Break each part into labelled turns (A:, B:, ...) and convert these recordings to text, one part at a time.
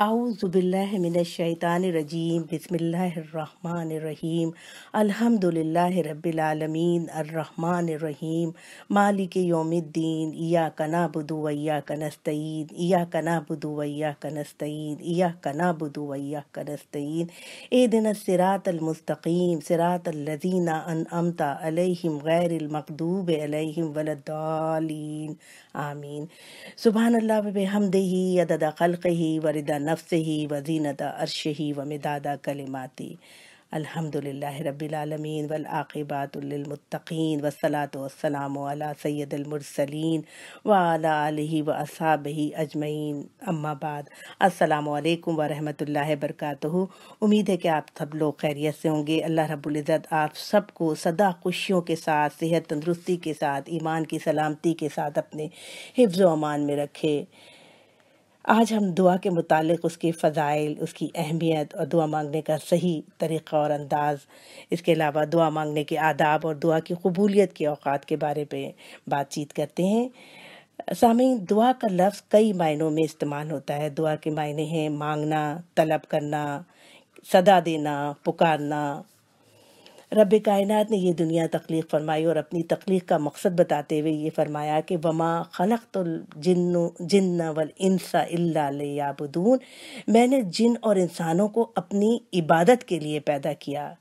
A: اعوذ باللہ من الشیطان الرجیم بسم اللہ الرحمن الرحیم الحمدللہ رب العالمین الرحمن الرحیم مالک یوم الدین ایاک نعبد و ایاک نستعین ایاک نعبد و ایاک نستعین ایاک نعبد و ایاک نستعین اهدنا الصراط المستقیم صراط الذین انعمت علیہم غیر المغضوب علیہم ولا الضالین آمین۔ سبحان اللہ وبحمدہ عدد خلقہ ورضا نفسہ وزینت عرشہ ومداد کلماتہ۔ الحمد للہ رب العالمین والعاقبات للمتقین والصلاة والسلام علی سید المرسلین وعلی آلہ واصحابہ اجمعین، اما بعد۔ السلام علیکم ورحمۃ اللہ وبرکاتہ۔ امید ہے کہ آپ سب لوگ خیریت سے ہوں گے۔ اللہ رب العزت آپ سب کو سدا خوشیوں کے ساتھ، صحت تندرستی کے ساتھ، ایمان کی سلامتی کے ساتھ اپنے حفظ و امان میں رکھے۔ آج ہم دعا کے متعلق اس کے فضائل، اس کی اہمیت اور دعا مانگنے کا صحیح طریقہ اور انداز، اس کے علاوہ دعا مانگنے کے آداب اور دعا کی قبولیت کے اوقات کے بارے پہ بات چیت کرتے ہیں۔ سامعین، دعا کا لفظ کئی معنوں میں استعمال ہوتا ہے۔ دعا کے معنی ہیں مانگنا، طلب کرنا، صدا دینا، پکارنا۔ رب کائنات نے یہ دنیا تخلیق فرمائی اور اپنی تخلیق کا مقصد بتاتے ہوئے یہ فرمایا کہ وما خلقت الجن والانس الا لیعبدون، میں نے جن اور انسانوں کو اپنی عبادت کے لیے پیدا کیا۔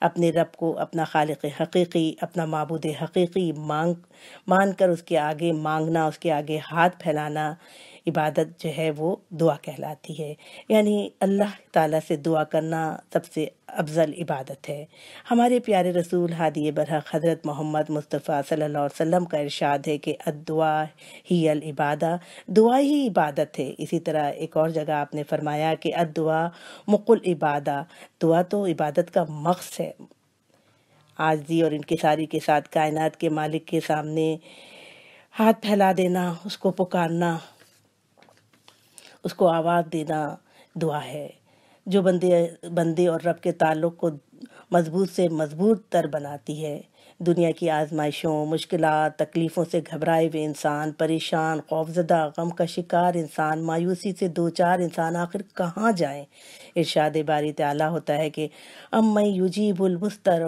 A: اپنے رب کو اپنا خالق حقیقی، اپنا معبود حقیقی مان کر اس کے آگے مانگنا، اس کے آگے ہاتھ پھیلانا، عبادت جو ہے وہ دعا کہلاتی ہے۔ یعنی اللہ تعالیٰ سے دعا کرنا سب سے افضل عبادت ہے۔ ہمارے پیارے رسول ہادی برحق حضرت محمد مصطفیٰ صلی اللہ علیہ وسلم کا ارشاد ہے کہ الدعا ہی العبادہ، دعا ہی عبادت ہے۔ اسی طرح ایک اور جگہ آپ نے فرمایا کہ الدعا مخ العبادہ، دعا تو عبادت کا مغز ہے۔ عاجزی اور انکساری کے ساتھ کائنات کے مالک کے سامنے ہاتھ پھیلا دینا، اس کو پکارنا، اس کو آواز دینا دعا ہے، جو بندے اور رب کے تعلق کو مضبوط سے مضبوط تر بناتی ہے۔ دنیا کی آزمائشوں، مشکلات، تکلیفوں سے گھبرائے ہوئے انسان، پریشان، خوفزدہ، غم کا شکار انسان، مایوسی سے دوچار انسان آخر کہاں جائیں؟ ارشاد باری تعالیٰ ہوتا ہے کہ امن یجیب المضطر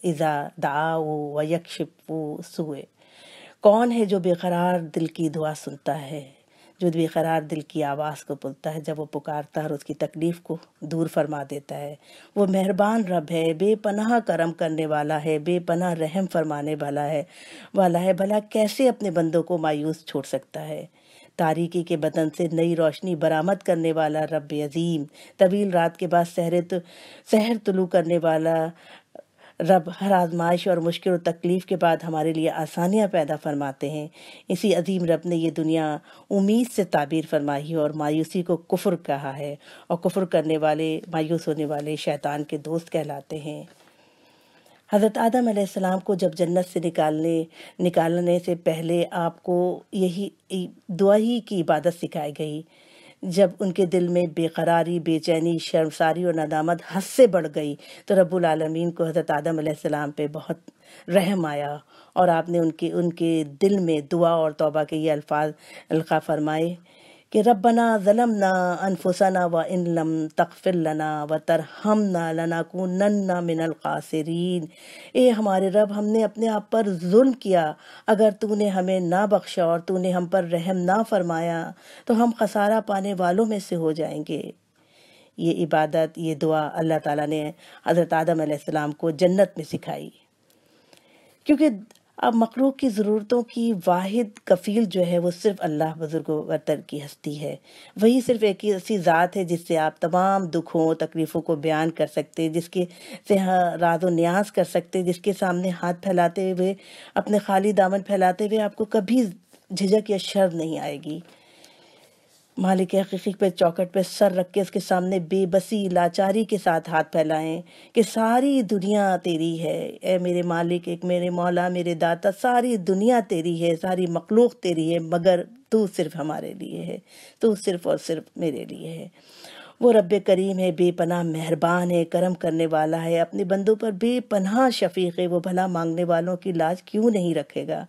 A: اذا دعاہ ویکشف السوء، کون ہے جو بے قرار دل کی دعا سنتا ہے، جو بے قرار دل کی آواز کو بولتا ہے جب وہ پکارتا ہے اور اس کی تکلیف کو دور فرما دیتا ہے۔ وہ مہربان رب ہے، بے پناہ کرم کرنے والا ہے، بے پناہ رحم فرمانے والا ہے بھلا کیسے اپنے بندوں کو مایوس چھوڑ سکتا ہے؟ تاریکی کے بدن سے نئی روشنی برآمد کرنے والا رب عظیم، طویل رات کے بعد سحر طلوع کرنے والا رب، ہر آزمائش اور مشکل و تکلیف کے بعد ہمارے لیے آسانیاں پیدا فرماتے ہیں۔ اسی عظیم رب نے یہ دنیا امید سے تعبیر فرمائی اور مایوسی کو کفر کہا ہے، اور کفر کرنے والے، مایوس ہونے والے شیطان کے دوست کہلاتے ہیں۔ حضرت آدم علیہ السلام کو جب جنت سے نکالنے سے پہلے آپ کو یہی دعا ہی کی عبادت سکھائی گئی۔ جب ان کے دل میں بے قراری، بے چینی، شرمساری اور ندامت حد سے بڑھ گئی تو رب العالمین کو حضرت آدم علیہ السلام پہ بہت رحم آیا، اور آپ نے ان کے دل میں دعا اور توبہ کے یہ الفاظ القاء فرمائے کہ ربنا ظلمنا انفسنا وان لم تغفر لنا وترحمنا لنکونن من الخاسرین، اے ہمارے رب، ہم نے اپنے آپ پر ظلم کیا، اگر تو نے ہمیں نہ بخشا اور تو نے ہم پر رحم نہ فرمایا تو ہم خسارہ پانے والوں میں سے ہو جائیں گے۔ یہ عبادت، یہ دعا اللہ تعالیٰ نے حضرت آدم علیہ السلام کو جنت میں سکھائی، کیونکہ اب مخلوق کی ضرورتوں کی واحد کفیل جو ہے وہ صرف اللہ بزرگ و برتر کی ہستی ہے۔ وہی صرف ایک ایسی ذات ہے جس سے آپ تمام دکھوں، تکلیفوں کو بیان کر سکتے، جس کے سے راز و نیاز کر سکتے، جس کے سامنے ہاتھ پھیلاتے ہوئے، اپنے خالی دامن پھیلاتے ہوئے آپ کو کبھی جھجک یا شرم نہیں آئے گی۔ مالک حقیقی پہ چوکٹ پہ سر رکھ کے اس کے سامنے بے بسی، لاچاری کے ساتھ ہاتھ پھیلائیں کہ ساری دنیا تیری ہے، اے میرے مالک، ایک میرے مولا، میرے داتا، ساری دنیا تیری ہے، ساری مخلوق تیری ہے، مگر تو صرف ہمارے لیے ہے، تو صرف اور صرف میرے لیے ہے۔ وہ رب کریم ہے، بے پناہ مہربان ہے، کرم کرنے والا ہے، اپنے بندوں پر بے پناہ شفیق ہے۔ وہ بھلا مانگنے والوں کی لاج کیوں نہیں رکھے گا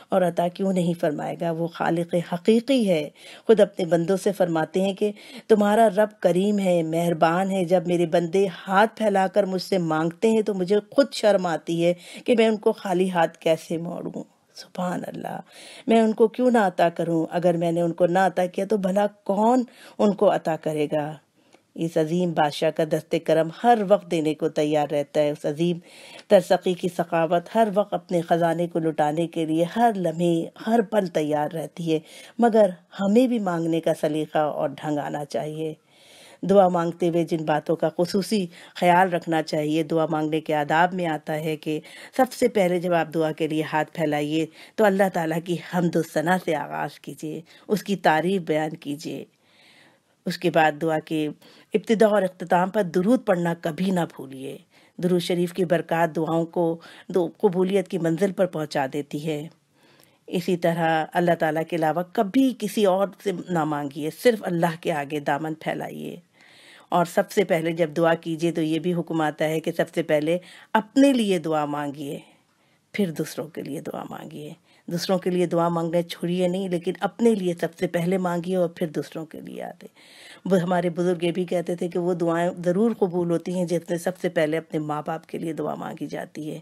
A: اور عطا کیوں نہیں فرمائے گا؟ وہ خالق حقیقی ہے، خود اپنے بندوں سے فرماتے ہیں کہ تمہارا رب کریم ہے، مہربان ہے۔ جب میرے بندے ہاتھ پھیلا کر مجھ سے مانگتے ہیں تو مجھے خود شرم آتی ہے کہ میں ان کو خالی ہاتھ کیسے موڑوں۔ سبحان اللہ، میں ان کو کیوں نہ عطا کروں؟ اگر میں نے ان کو نہ عطا کیا تو بھلا کون ان کو عطا کرے گا؟ اس عظیم بادشاہ کا دست کرم ہر وقت دینے کو تیار رہتا ہے۔ اس عظیم ترسقی کی سخاوت ہر وقت اپنے خزانے کو لٹانے کے لیے ہر لمحے ہر پل تیار رہتی ہے، مگر ہمیں بھی مانگنے کا سلیقہ اور ڈھنگ آنا چاہیے۔ دعا مانگتے ہوئے جن باتوں کا خصوصی خیال رکھنا چاہیے، دعا مانگنے کے آداب میں آتا ہے کہ سب سے پہلے جب آپ دعا کے لیے ہاتھ پھیلائیے تو اللہ تعالیٰ کی حمد و ثنا سے آغاز کیجیے، اس کی تعریف بیان کیجیے۔ اس کے بعد دعا کے ابتدا اور اختتام پر درود پڑھنا کبھی نہ بھولیے۔ درود شریف کی برکات دعاؤں کو قبولیت کی منزل پر پہنچا دیتی ہے۔ اسی طرح اللہ تعالیٰ کے علاوہ کبھی کسی اور سے نہ مانگیے، صرف اللہ کے آگے دامن پھیلائیے۔ اور سب سے پہلے جب دعا کیجیے تو یہ بھی حکم آتا ہے کہ سب سے پہلے اپنے لیے دعا مانگیے، پھر دوسروں کے لیے دعا مانگیے۔ دوسروں کے لیے دعا مانگنا چھوڑیے نہیں، لیکن اپنے لیے سب سے پہلے مانگیے اور پھر دوسروں کے لیے آتے۔ وہ ہمارے بزرگ یہ بھی کہتے تھے کہ وہ دعائیں ضرور قبول ہوتی ہیں جس میں سب سے پہلے اپنے ماں باپ کے لیے دعا مانگی جاتی ہے۔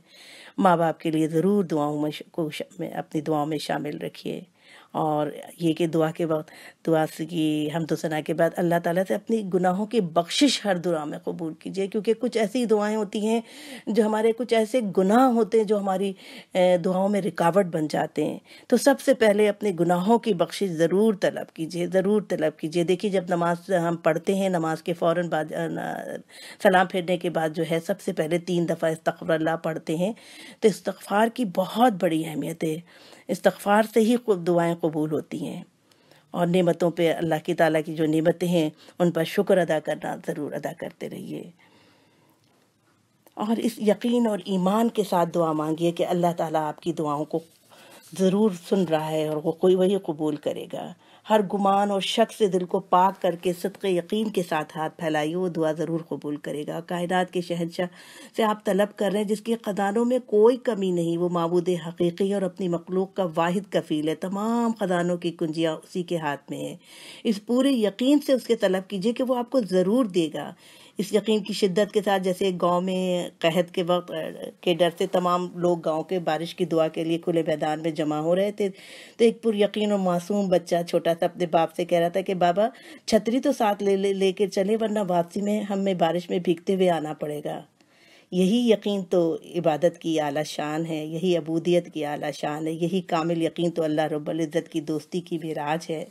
A: ماں باپ کے لیے ضرور دعاؤں میں اپنی دعاؤں میں شامل رکھیے۔ اور یہ کہ دعا کے وقت دعا کی حمد و ثنا کے بعد اللہ تعالیٰ سے اپنی گناہوں کی بخشش ہر دعا میں قبول کیجیے، کیونکہ کچھ ایسی دعائیں ہوتی ہیں جو ہمارے کچھ ایسے گناہ ہوتے ہیں جو ہماری دعاؤں میں رکاوٹ بن جاتے ہیں۔ تو سب سے پہلے اپنے گناہوں کی بخشش ضرور طلب کیجیے، ضرور طلب کیجیے۔ دیکھیے جب نماز ہم پڑھتے ہیں، نماز کے فوراً بعد سلام پھیرنے کے بعد جو ہے سب سے پہلے 3 دفعہ استغفر اللہ پڑھتے ہیں، تو استغفار کی بہت بڑی اہمیت ہے۔ استغفار سے ہی دعائیں قبول ہوتی ہیں، اور نعمتوں پہ اللہ کی تعالیٰ کی جو نعمتیں ہیں ان پر شکر ادا کرنا ضرور ادا کرتے رہیے۔ اور اس یقین اور ایمان کے ساتھ دعا مانگیے کہ اللہ تعالیٰ آپ کی دعاؤں کو ضرور سن رہا ہے اور وہ وہی قبول کرے گا۔ ہر گمان اور شک سے دل کو پاک کر کے صدق یقین کے ساتھ ہاتھ پھیلائیے، وہ دعا ضرور قبول کرے گا۔ کائنات کے شہنشاہ سے آپ طلب کر رہے ہیں جس کے خزانوں میں کوئی کمی نہیں، وہ معبود حقیقی اور اپنی مخلوق کا واحد کفیل ہے۔ تمام خزانوں کی کنجیاں اسی کے ہاتھ میں ہیں۔ اس پورے یقین سے اس کے طلب کیجیے کہ وہ آپ کو ضرور دے گا۔ اس یقین کی شدت کے ساتھ جیسے گاؤں میں قحط کے وقت کے ڈر سے تمام لوگ گاؤں کے بارش کی دعا کے لیے کھلے میدان میں جمع ہو رہے تھے، تو ایک پر یقین اور معصوم بچہ چھوٹا سا اپنے باپ سے کہہ رہا تھا کہ بابا چھتری تو ساتھ لے کے چلے، ورنہ واپسی میں ہمیں بارش میں بھیگتے ہوئے آنا پڑے گا۔ یہی یقین تو عبادت کی اعلیٰ شان ہے، یہی عبودیت کی اعلیٰ شان ہے، یہی کامل یقین تو اللہ رب العزت کی دوستی کی معراج ہے۔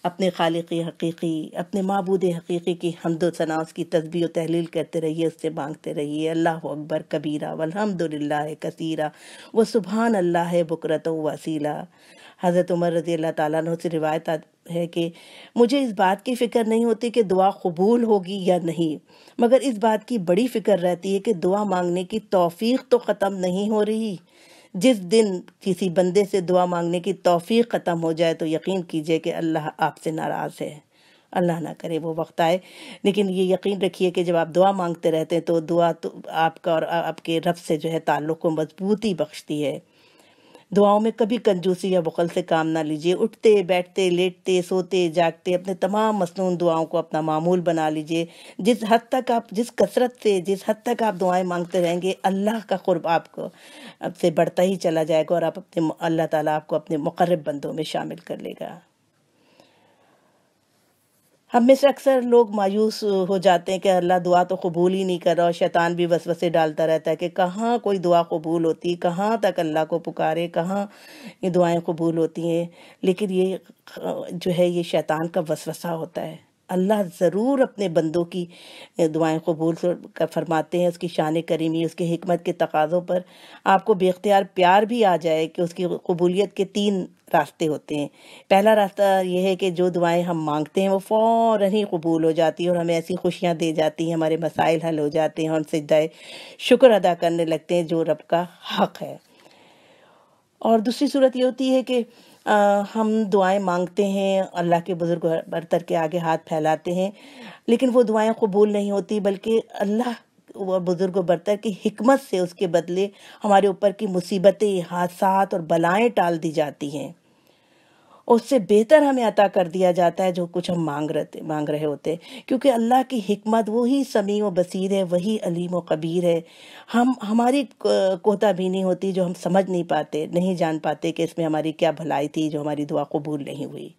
A: اپنے خالق حقیقی، اپنے معبود حقیقی کی حمد و ثنا، اس کی تسبیح و تحلیل کرتے رہیے، اس سے مانگتے رہیے۔ اللہ اکبر کبیرہ والحمدللہ کثیرہ وسبحان اللہ بکرۃ و اصیلا۔ حضرت عمر رضی اللہ تعالیٰ عنہ سے روایت ہے کہ مجھے اس بات کی فکر نہیں ہوتی کہ دعا قبول ہوگی یا نہیں، مگر اس بات کی بڑی فکر رہتی ہے کہ دعا مانگنے کی توفیق تو ختم نہیں ہو رہی۔ جس دن کسی بندے سے دعا مانگنے کی توفیق ختم ہو جائے تو یقین کیجئے کہ اللہ آپ سے ناراض ہے۔ اللہ نہ کرے وہ وقت آئے، لیکن یہ یقین رکھیے کہ جب آپ دعا مانگتے رہتے ہیں تو دعا تو آپ کا اور آپ کے رب سے جو ہے تعلق کو مضبوطی بخشتی ہے۔ دعاؤں میں کبھی کنجوسی یا بخل سے کام نہ لیجیے۔ اٹھتے بیٹھتے لیٹتے سوتے جاگتے اپنے تمام مسنون دعاؤں کو اپنا معمول بنا لیجیے۔ جس حد تک آپ جس کثرت سے جس حد تک آپ دعائیں مانگتے رہیں گے، اللہ کا قرب آپ کو سے بڑھتا ہی چلا جائے گا، اور اللہ تعالیٰ آپ کو اپنے مقرب بندوں میں شامل کر لے گا۔ ہم میں سے اکثر لوگ مایوس ہو جاتے ہیں کہ اللہ دعا تو قبول ہی نہیں کر رہا، اور شیطان بھی وسوسے ڈالتا رہتا ہے کہ کہاں کوئی دعا قبول ہوتی، کہاں تک اللہ کو پکارے، کہاں یہ دعائیں قبول ہوتی ہیں۔ لیکن یہ جو ہے یہ شیطان کا وسوسہ ہوتا ہے۔ اللہ ضرور اپنے بندوں کی دعائیں قبول فرماتے ہیں۔ اس کی شان کریمی، اس کی حکمت کے تقاضوں پر آپ کو بے اختیار پیار بھی آ جائے کہ اس کی قبولیت کے 3 راستے ہوتے ہیں۔ پہلا راستہ یہ ہے کہ جو دعائیں ہم مانگتے ہیں وہ فوراً ہی قبول ہو جاتی ہیں اور ہمیں ایسی خوشیاں دے جاتی ہیں، ہمارے مسائل حل ہو جاتے ہیں، اور سجدہ شکر ادا کرنے لگتے ہیں جو رب کا حق ہے۔ اور دوسری صورت یہ ہوتی ہے کہ ہم دعائیں مانگتے ہیں، اللہ کے بزرگ برتر کے آگے ہاتھ پھیلاتے ہیں، لیکن وہ دعائیں قبول نہیں ہوتی، بلکہ اللہ و بزرگ و برتر کی حکمت سے اس کے بدلے ہمارے اوپر کی مصیبتیں، حادثات اور بلائیں ٹال دی جاتی ہیں، اور اس سے بہتر ہمیں عطا کر دیا جاتا ہے جو کچھ ہم مانگ رہے ہوتے ہیں، کیونکہ اللہ کی حکمت وہی سمیع و بصیر ہے، وہی علیم و خبیر ہے۔ ہماری کوتا بینی ہوتی جو ہم سمجھ نہیں پاتے، نہیں جان پاتے کہ اس میں ہماری کیا بھلائی تھی جو ہماری دعا قبول نہیں ہوئی۔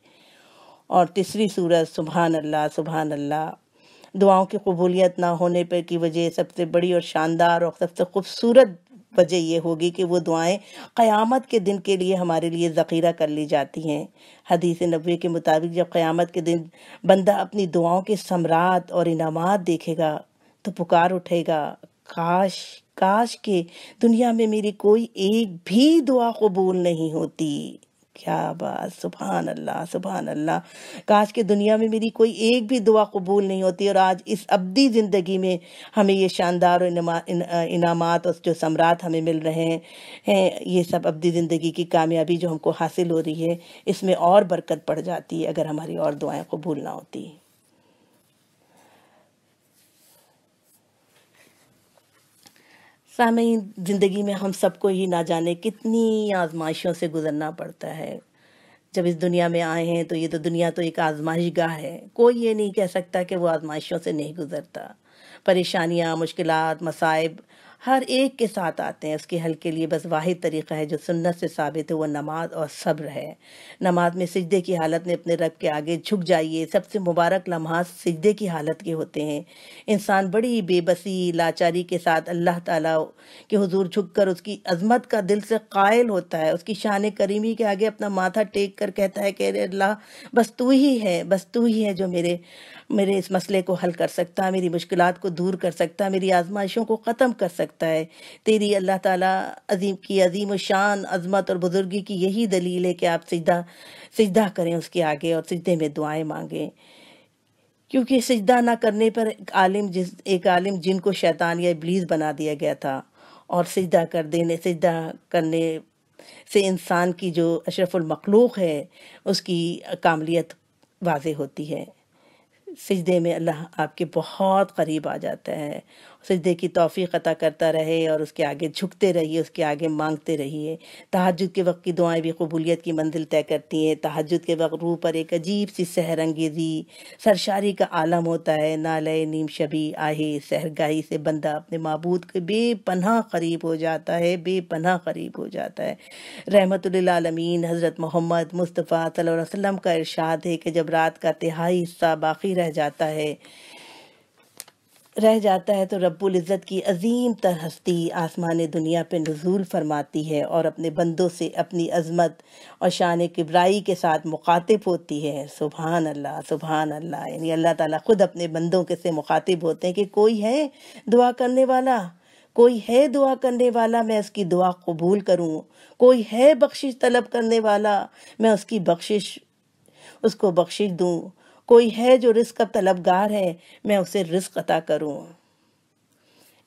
A: اور تیسری صورت، سبحان اللہ سبحان اللہ، دعاؤں کی قبولیت نہ ہونے پر کی وجہ سب سے بڑی اور شاندار اور سب سے خوبصورت وجہ یہ ہوگی کہ وہ دعائیں قیامت کے دن کے لیے ہمارے لیے ذخیرہ کر لی جاتی ہیں۔ حدیث نبوی کے مطابق جب قیامت کے دن بندہ اپنی دعاؤں کے ثمرات اور انعامات دیکھے گا تو پکار اٹھے گا، کاش کاش کہ دنیا میں میری کوئی ایک بھی دعا قبول نہیں ہوتی۔ کیا بات، سبحان اللہ سبحان اللہ، کاش کہ دنیا میں میری کوئی ایک بھی دعا قبول نہیں ہوتی، اور آج اس ابدی زندگی میں ہمیں یہ شاندار انعامات اور جو ثمرات ہمیں مل رہے ہیں، یہ سب ابدی زندگی کی کامیابی جو ہم کو حاصل ہو رہی ہے، اس میں اور برکت پڑ جاتی ہے اگر ہماری اور دعائیں قبول نہ ہوتی۔ سامعین، زندگی میں ہم سب کو ہی نہ جانے کتنی آزمائشوں سے گزرنا پڑتا ہے۔ جب اس دنیا میں آئے ہیں تو یہ تو دنیا تو ایک آزمائش گاہ ہے، کوئی یہ نہیں کہہ سکتا کہ وہ آزمائشوں سے نہیں گزرتا۔ پریشانیاں، مشکلات، مصائب ہر ایک کے ساتھ آتے ہیں، اس کے حل کے لیے بس واحد طریقہ ہے جو سنت سے ثابت ہے، وہ نماز اور صبر ہے۔ نماز میں سجدے کی حالت میں اپنے رب کے آگے جھک جائیے۔ سب سے مبارک لمحات سجدے کی حالت کے ہوتے ہیں۔ انسان بڑی بے بسی، لاچاری کے ساتھ اللہ تعالیٰ کے حضور جھک کر اس کی عظمت کا دل سے قائل ہوتا ہے، اس کی شان کریمی کے آگے اپنا ماتھا ٹیک کر کہتا ہے کہ اے اللہ، بس تو ہی ہے، بس تو ہی ہے جو میرے اس مسئلے کو حل کر سکتا، میری مشکلات کو دور کر سکتا، میری آزمائشوں کو ختم کر سکتا ہے۔ تیری اللہ تعالیٰ عظیم و شان عظمت اور بزرگی کی یہی دلیل ہے کہ آپ سجدہ کریں اس کے آگے، اور سجدے میں دعائیں مانگیں، کیونکہ سجدہ نہ کرنے پر ایک عالم جن کو شیطان یا ابلیس بنا دیا گیا تھا، اور سجدہ کرنے سے انسان کی جو اشرف المخلوق ہے اس کی کاملیت واضح ہوتی ہے۔ سجدے میں اللہ آپ کے بہت قریب آ جاتا ہے۔ سجدے کی توفیق عطا کرتا رہے، اور اس کے آگے جھکتے رہیے، اس کے آگے مانگتے رہیے۔ تہجد کے وقت کی دعائیں بھی قبولیت کی منزل طے کرتی ہیں۔ تہجد کے وقت روح پر ایک عجیب سی سحر انگیزی، سرشاری کا عالم ہوتا ہے۔ نالے نیم شبی آہے سحرگاہی سے بندہ اپنے معبود کے بے پناہ قریب ہو جاتا ہے، بے پناہ قریب ہو جاتا ہے۔ رحمت للعالمین حضرت محمد مصطفیٰ صلی اللہ علیہ وسلم کا ارشاد ہے کہ جب رات کا تہائی حصہ باقی رہ جاتا ہے تو رب العزت کی عظیم تر ہستی آسمان دنیا پہ نزول فرماتی ہے، اور اپنے بندوں سے اپنی عظمت اور شان کبرائی کے ساتھ مخاطب ہوتی ہے۔ سبحان اللہ سبحان اللہ، یعنی اللہ تعالیٰ خود اپنے بندوں کے سے مخاطب ہوتے ہیں کہ کوئی ہے دعا کرنے والا، کوئی ہے دعا کرنے والا، میں اس کی دعا قبول کروں، کوئی ہے بخشش طلب کرنے والا، میں اس کو بخشش دوں، کوئی ہے جو رزق کا طلبگار ہے، میں اسے رزق عطا کروں۔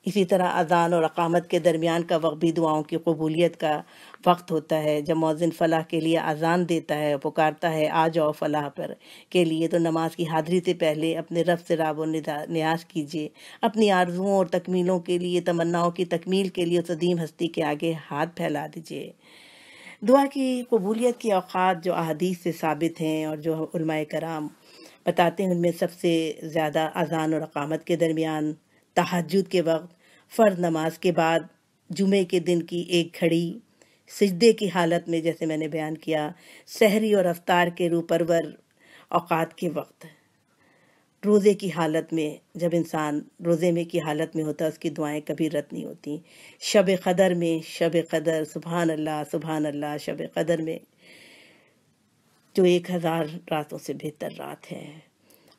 A: اسی طرح اذان اور اقامت کے درمیان کا وقت بھی دعاؤں کی قبولیت کا وقت ہوتا ہے۔ جب مؤذن فلاح کے لیے اذان دیتا ہے، پکارتا ہے آ جاؤ فلاح پر کے لیے، تو نماز کی حاضری سے پہلے اپنے رب سے راب و نیاز کیجیے، اپنی آرزوؤں اور تکمیلوں کے لیے، تمناؤں کی تکمیل کے لیے اس عظیم ہستی کے آگے ہاتھ پھیلا دیجیے۔ دعا کی قبولیت کے اوقات جو احادیث سے ثابت ہیں اور جو علماء کرام بتاتے ہیں، ان میں سب سے زیادہ اذان اور اقامت کے درمیان، تہجد کے وقت، فرض نماز کے بعد، جمعے کے دن کی ایک گھڑی، سجدے کی حالت میں جیسے میں نے بیان کیا، سحری اور افطار کے روح پرور اوقات کے وقت، روزے کی حالت میں، جب انسان روزے میں کی حالت میں ہوتا ہے اس کی دعائیں کبھی رد نہیں ہوتی۔ شب قدر میں، شب قدر سبحان اللہ سبحان اللہ، شب قدر میں جو 1000 راتوں سے بہتر رات ہے۔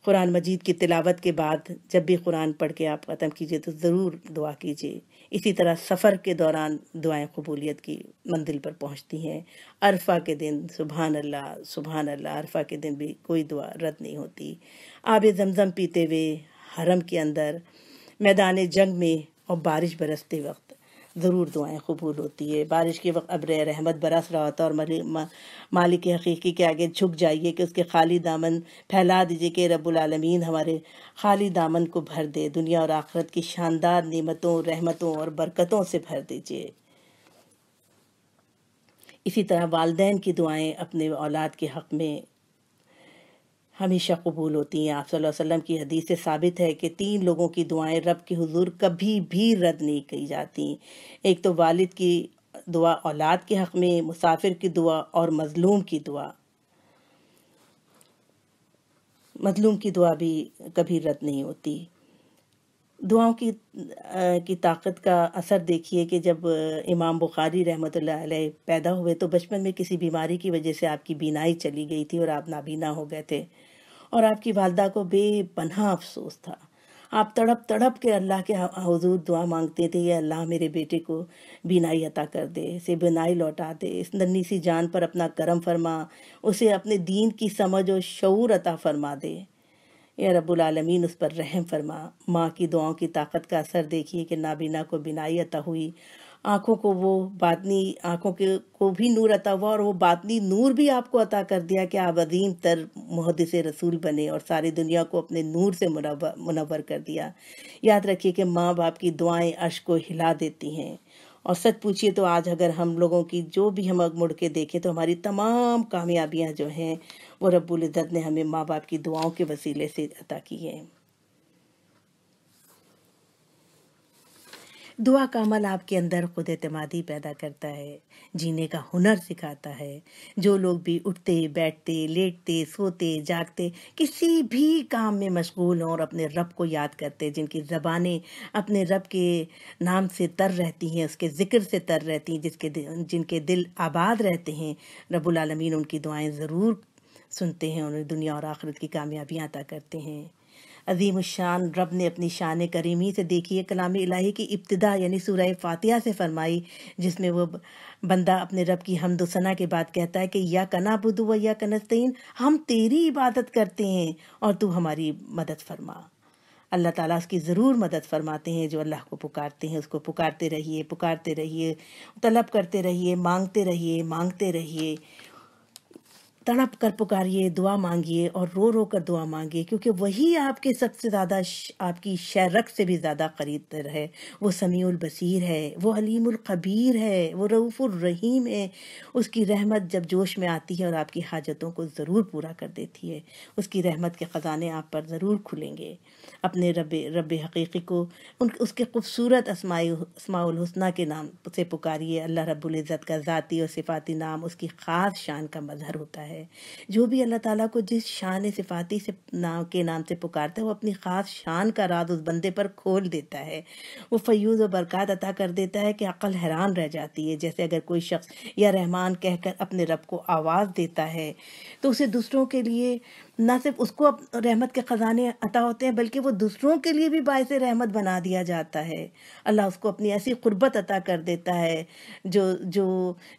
A: قرآن مجید کی تلاوت کے بعد جب بھی قرآن پڑھ کے آپ ختم کیجئے تو ضرور دعا کیجئے۔ اسی طرح سفر کے دوران دعائیں قبولیت کی منزل پر پہنچتی ہیں۔ عرفہ کے دن سبحان اللہ سبحان اللہ، عرفہ کے دن بھی کوئی دعا رد نہیں ہوتی۔ آب زمزم پیتے ہوئے حرم کے اندر، میدان جنگ میں، اور بارش برستے وقت ضرور دعائیں قبول ہوتی ہے۔ بارش کے وقت ابر رحمت برس رہا ہوتا ہے اور مالک حقیقی کے آگے جھک جائیے کہ اس کے خالی دامن پھیلا دیجیے کہ رب العالمین ہمارے خالی دامن کو بھر دے، دنیا اور آخرت کی شاندار نعمتوں، رحمتوں اور برکتوں سے بھر دیجیے۔ اسی طرح والدین کی دعائیں اپنے اولاد کے حق میں ہمیشہ قبول ہوتی ہیں۔ آپ صلی اللہ علیہ وسلم کی حدیث سے ثابت ہے کہ 3 لوگوں کی دعائیں رب کے حضور کبھی بھی رد نہیں کی جاتی۔ ایک تو والد کی دعا اولاد کے حق میں، مسافر کی دعا اور مظلوم کی دعا۔ مظلوم کی دعا بھی کبھی رد نہیں ہوتی۔ دعاؤں کی طاقت کا اثر دیکھیے کہ جب امام بخاری رحمۃ اللہ علیہ پیدا ہوئے تو بچپن میں کسی بیماری کی وجہ سے آپ کی بینائی چلی گئی تھی اور آپ نابینا ہو گئے تھے، اور آپ کی والدہ کو بے پناہ افسوس تھا۔ آپ تڑپ تڑپ کے اللہ کے حضور دعا مانگتے تھے، یا اللہ میرے بیٹے کو بینائی عطا کر دے، اسے بینائی لوٹا دے، اس ننھی سی جان پر اپنا کرم فرما، اسے اپنے دین کی سمجھ و شعور عطا فرما دے، یا رب العالمین اس پر رحم فرما۔ ماں کی دعاؤں کی طاقت کا اثر دیکھیے کہ نابینا کو بینائی عطا ہوئی، آنکھوں کو وہ باطنی آنکھوں کو بھی نور عطا ہوا، اور وہ باطنی نور بھی آپ کو عطا کر دیا کہ آپ عظیم تر محدث رسول بنے اور ساری دنیا کو اپنے نور سے منور کر دیا۔ یاد رکھیے کہ ماں باپ کی دعائیں عرش کو ہلا دیتی ہیں، اور سچ پوچھیے تو آج اگر ہم لوگوں کی جو بھی ہم مڑ کے دیکھیں تو ہماری تمام کامیابیاں جو ہیں وہ رب العزت نے ہمیں ماں باپ کی دعاؤں کے وسیلے سے عطا کی ہیں۔ دعا کا عمل آپ کے اندر خود اعتمادی پیدا کرتا ہے، جینے کا ہنر سکھاتا ہے۔ جو لوگ بھی اٹھتے بیٹھتے لیٹتے سوتے جاگتے کسی بھی کام میں مشغول ہوں اور اپنے رب کو یاد کرتے، جن کی زبانیں اپنے رب کے نام سے تر رہتی ہیں، اس کے ذکر سے تر رہتی ہیں، جن کے دل آباد رہتے ہیں، رب العالمین ان کی دعائیں ضرور سنتے ہیں، انہیں دنیا اور آخرت کی کامیابیاں عطا کرتے ہیں۔ عظیم الشان رب نے اپنی شان کریمی سے دیکھیے کلام الہی کی ابتدا یعنی سورہ فاتحہ سے فرمائی، جس میں وہ بندہ اپنے رب کی حمد و ثنا کے بعد کہتا ہے کہ یا نعبد و یا نستعین، ہم تیری عبادت کرتے ہیں اور تو ہماری مدد فرما۔ اللہ تعالیٰ اس کی ضرور مدد فرماتے ہیں جو اللہ کو پکارتے ہیں۔ اس کو پکارتے رہیے، طلب کرتے رہیے، مانگتے رہیے، تڑپ کر پکاریے، دعا مانگیے اور رو رو کر دعا مانگیے، کیونکہ وہی آپ کے سب سے زیادہ آپ کی شرک سے بھی زیادہ قریب تر ہے۔ وہ سمیع البصیر ہے، وہ علیم الخبیر ہے، وہ رؤوف الرحیم ہے۔ اس کی رحمت جب جوش میں آتی ہے اور آپ کی حاجتوں کو ضرور پورا کر دیتی ہے، اس کی رحمت کے خزانے آپ پر ضرور کھلیں گے۔ اپنے رب حقیقی کو اس کے خوبصورت اسماء الحسنہ کے نام سے پکاریے۔ اللہ رب العزت کا ذاتی اور صفاتی نام اس کی خاص شان کا مظہر ہوتا ہے۔ جو بھی اللہ تعالیٰ کو جس شان صفاتی کے نام سے پکارتا ہے، وہ اپنی خاص شان کا راز اس بندے پر کھول دیتا ہے۔ وہ فیوز و برکات عطا کر دیتا ہے کہ عقل حیران رہ جاتی ہے۔ جیسے اگر کوئی شخص یا رحمان کہہ کر اپنے رب کو آواز دیتا ہے تو اسے دوسروں کے لیے نہ صرف اس کو رحمت کے خزانے عطا ہوتے ہیں، بلکہ وہ دوسروں کے لیے بھی باعث رحمت بنا دیا جاتا ہے۔ اللہ اس کو اپنی ایسی قربت عطا کر دیتا ہے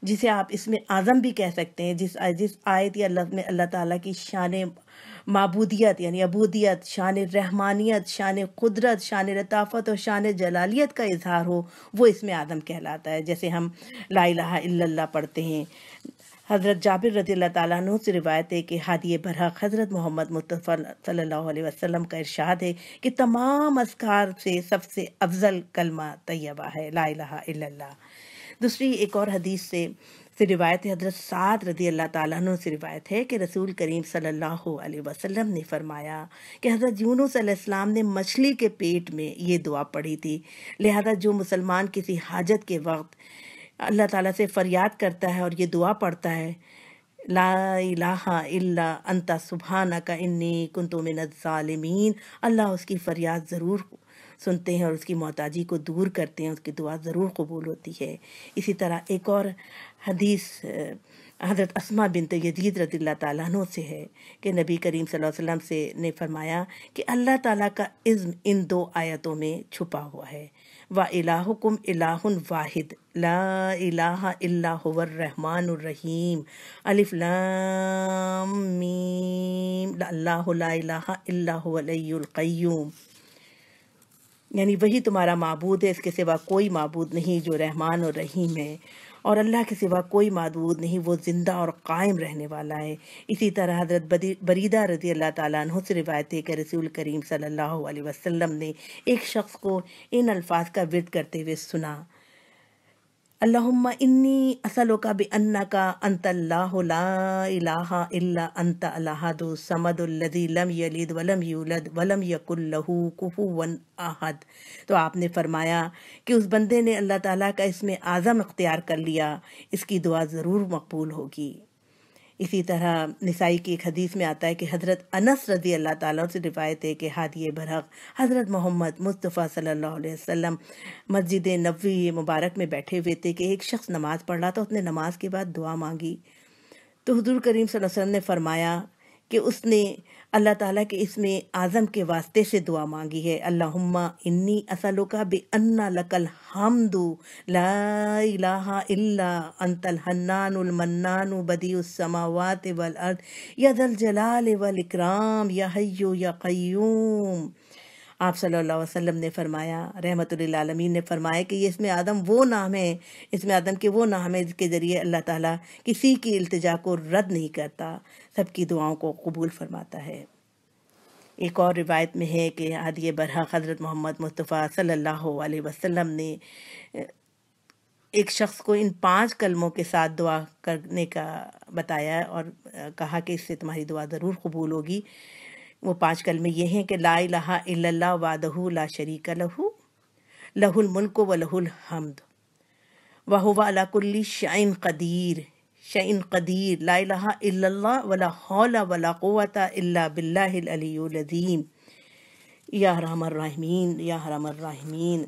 A: جسے آپ اس میں اعظم بھی کہہ سکتے ہیں۔ جس آیت یا لفظ میں اللہ تعالیٰ کی شان معبودیت یعنی عبودیت، شان رحمانیت، شان قدرت، شان لطافت اور شان جلالیت کا اظہار ہو، وہ اس میں اعظم کہلاتا ہے۔ جیسے ہم لا الہ الا اللہ پڑھتے ہیں۔ حضرت جابر رضی اللہ تعالیٰ عنہ سے روایت ہے کہ ہادی برحق حضرت محمد مصطفیٰ صلی اللہ علیہ وسلم کا ارشاد ہے کہ تمام اذکار سے سب سے افضل کلمہ طیبہ ہے، لا الہ الا اللہ۔ دوسری ایک اور حدیث سے روایت ہے، حضرت سعد رضی اللہ تعالیٰ عنہ سے روایت ہے کہ رسول کریم صلی اللہ علیہ وسلم نے فرمایا کہ حضرت یونس علیہ السلام نے مچھلی کے پیٹ میں یہ دعا پڑھی تھی، لہذا جو مسلمان کسی حاجت کے وقت اللہ تعالیٰ سے فریاد کرتا ہے اور یہ دعا پڑھتا ہے، لا الہ الا انت سبحانک انی کنت من الظالمین، اللہ اس کی فریاد ضرور سنتے ہیں اور اس کی محتاجی کو دور کرتے ہیں، اس کی دعا ضرور قبول ہوتی ہے۔ اسی طرح ایک اور حدیث حضرت اسماء بنت یزید رضی اللہ تعالیٰ عنہ سے ہے کہ نبی کریم صلی اللہ علیہ وسلم سے نے فرمایا کہ اللہ تعالیٰ کا عزم ان 2 آیتوں میں چھپا ہوا ہے، وَإِلَٰهُكُمْ إِلَٰهٌ وَاحِدٌ لَا إِلَٰهَ إِلَّا هُوَ الرَّحْمَٰنُ الرَّحِيمُ الف لام میم اللہ لا الہ الا هو الحی القیوم۔ یعنی وہی تمہارا معبود ہے، اس کے سوا کوئی معبود نہیں جو رحمان اور رحیم ہے، اور اللہ کے سوا کوئی معبود نہیں، وہ زندہ اور قائم رہنے والا ہے۔ اسی طرح حضرت بریدہ رضی اللہ تعالیٰ عنہ سے روایت ہے کہ رسول کریم صلی اللہ علیہ وسلم نے ایک شخص کو ان الفاظ کا ورد کرتے ہوئے سنا: اللہم انی اسألک بانک انت اللہ لا الہ الا انت الاحد الصمد الذی لم یلد ولم یولد ولم یکن لہ کفوا احد۔ تو آپ نے فرمایا کہ اس بندے نے اللہ تعالیٰ کا اسم اعظم اختیار کر لیا، اس کی دعا ضرور مقبول ہوگی۔ اسی طرح نسائی کی ایک حدیث میں آتا ہے کہ حضرت انس رضی اللہ تعالیٰ سے روایت ہے کہ ہادی برحق حضرت محمد مصطفیٰ صلی اللہ علیہ وسلم مسجد نبوی مبارک میں بیٹھے ہوئے تھے کہ ایک شخص نماز پڑھ رہا تھا، اس نے نماز کے بعد دعا مانگی، تو حضور کریم صلی اللہ علیہ وسلم نے فرمایا کہ اس نے اللہ تعالیٰ کے اسم اعظم کے واسطے سے دعا مانگی ہے: اللہم انی اسألک بان لک الحمد لا الہ الا انت الحنان المنان بدیع السماوات والارض یا ذا الجلال والاکرام یا حی یا قیوم۔ آپ صلی اللہ علیہ وسلم نے فرمایا، رحمت للعالمین نے فرمایا کہ یہ اسم اعظم وہ نام ہے، اسم اعظم کے وہ نام ہے جس کے ذریعے اللہ تعالیٰ کسی کی التجا کو رد نہیں کرتا، سب کی دعاؤں کو قبول فرماتا ہے۔ ایک اور روایت میں ہے کہ ہادی برحق حضرت محمد مصطفیٰ صلی اللہ علیہ وسلم نے ایک شخص کو ان 5 کلموں کے ساتھ دعا کرنے کا بتایا اور کہا کہ اس سے تمہاری دعا ضرور قبول ہوگی۔ وہ 5 کلمے یہ ہیں کہ لا الہ الا اللہ وحدہ لا شریک لہ، لہ الملک و لہ الحمد وہو علی کل شیء قدیر، لا الہ الا اللہ ولا حول ولا قوۃ الا باللہ العلی العظیم، یا ارحم الراحمین یا ارحم الراحمین۔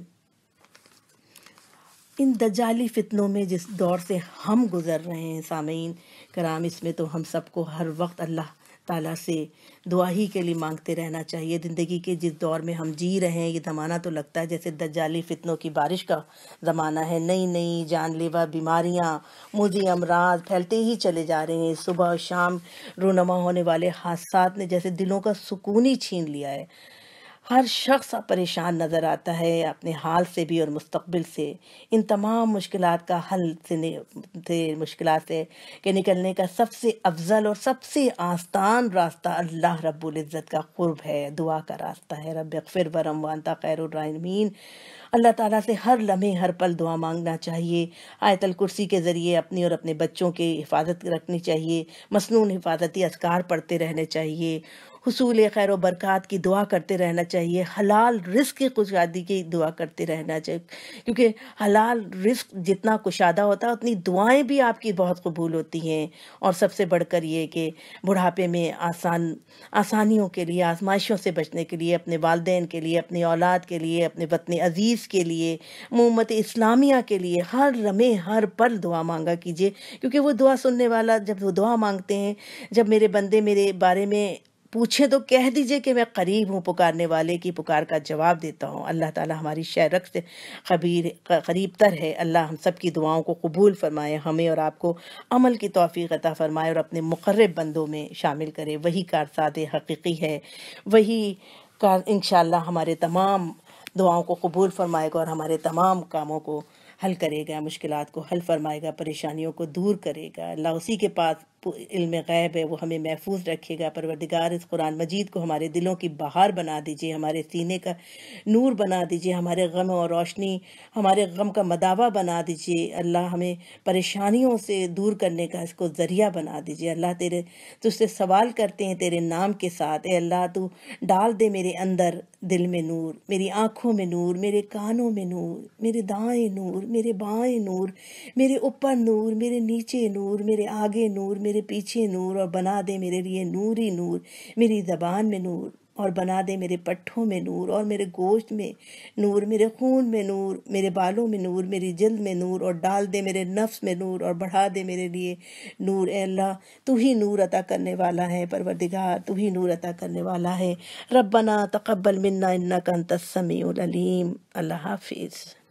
A: ان دجالی فتنوں میں جس دور سے ہم گزر رہے ہیں سامعین کرام، اس میں تو ہم سب کو ہر وقت اللہ تعالیٰ سے دعا ہی کے لیے مانگتے رہنا چاہیے۔ زندگی کے جس دور میں ہم جی رہے ہیں، یہ زمانہ تو لگتا ہے جیسے دجالی فتنوں کی بارش کا زمانہ ہے۔ نئی نئی جان لیوا بیماریاں، موذی امراض پھیلتے ہی چلے جا رہے ہیں۔ صبح و شام رونما ہونے والے حادثات نے جیسے دلوں کا سکون ہی چھین لیا ہے۔ ہر شخص پریشان نظر آتا ہے اپنے حال سے بھی اور مستقبل سے۔ ان تمام مشکلات کا حل مشکلات سے کہ نکلنے کا سب سے افضل اور سب سے آسان راستہ اللہ رب العزت کا قرب ہے، دعا کا راستہ ہے۔ رب اغفر ورحم وانت خیر الراحمین۔ اللہ تعالیٰ سے ہر لمحے ہر پل دعا مانگنا چاہیے۔ آیت الکرسی کے ذریعے اپنی اور اپنے بچوں کی حفاظت رکھنی چاہیے، مسنون حفاظتی اذکار پڑھتے رہنے چاہیے، حصول خیر و برکات کی دعا کرتے رہنا چاہیے، حلال رزق کی کشادگی کی دعا کرتے رہنا چاہیے، کیونکہ حلال رزق جتنا کشادہ ہوتا ہے اتنی دعائیں بھی آپ کی بہت قبول ہوتی ہیں۔ اور سب سے بڑھ کر یہ کہ بڑھاپے میں آسانیوں کے لیے، آزمائشوں سے بچنے کے لیے، اپنے والدین کے لیے، اپنی اولاد کے لیے، اپنے وطن عزیز کے لیے، امت اسلامیہ کے لیے ہر لمحے ہر پل دعا مانگا کیجیے، کیونکہ وہ دعا سننے والا جب وہ دعا مانگتے ہیں، جب میرے بندے میرے بارے میں پوچھیں تو کہہ دیجئے کہ میں قریب ہوں، پکارنے والے کی پکار کا جواب دیتا ہوں۔ اللہ تعالیٰ ہماری شہرک سے قریب تر ہے۔ اللہ ہم سب کی دعاؤں کو قبول فرمائے، ہمیں اور آپ کو عمل کی توفیق عطا فرمائے اور اپنے مقرب بندوں میں شامل کرے۔ وہی کارساد حقیقی ہے، وہی کار انشاءاللہ ہمارے تمام دعاؤں کو قبول فرمائے گا اور ہمارے تمام کاموں کو حل کرے گا، مشکلات کو حل فرمائے گا، پریشانیوں کو دور کرے گا۔ اللہ اسی کے پاس علم غیب ہے، وہ ہمیں محفوظ رکھے گا۔ پروردگار اس قرآن مجید کو ہمارے دلوں کی بہار بنا دیجئے، ہمارے سینے کا نور بنا دیجئے، ہمارے غم اور روشنی، ہمارے غم کا مداوع بنا دیجئے۔ اللہ ہمیں پریشانیوں سے دور کرنے کا اس کو ذریعہ بنا دیجئے۔ اللہ تجھ سے سوال کرتے ہیں تیرے نام کے ساتھ، اے اللہ تو ڈال دے میرے اندر دل میں نور، میری آنکھوں میں نور، میرے کانوں میں نور، میرے دائیں نور، میرے بائیں نور، میرے اوپر نور، میرے نیچے نور، میرے آگے نور، میرے پیچھے نور، اور بنا دے میرے لیے نور ہی نور، میری زبان میں نور، اور بنا دے میرے پٹھوں میں نور، اور میرے گوشت میں نور، میرے خون میں نور، میرے بالوں میں نور، میری جلد میں نور، اور ڈال دے میرے نفس میں نور، اور بڑھا دے میرے لیے نور۔ اے اللہ تو ہی نور عطا کرنے والا ہے، پروردگار تو ہی نور عطا کرنے والا ہے۔ ربنا تقبل منا انک انت السمیع العلیم۔ اللہ حافظ۔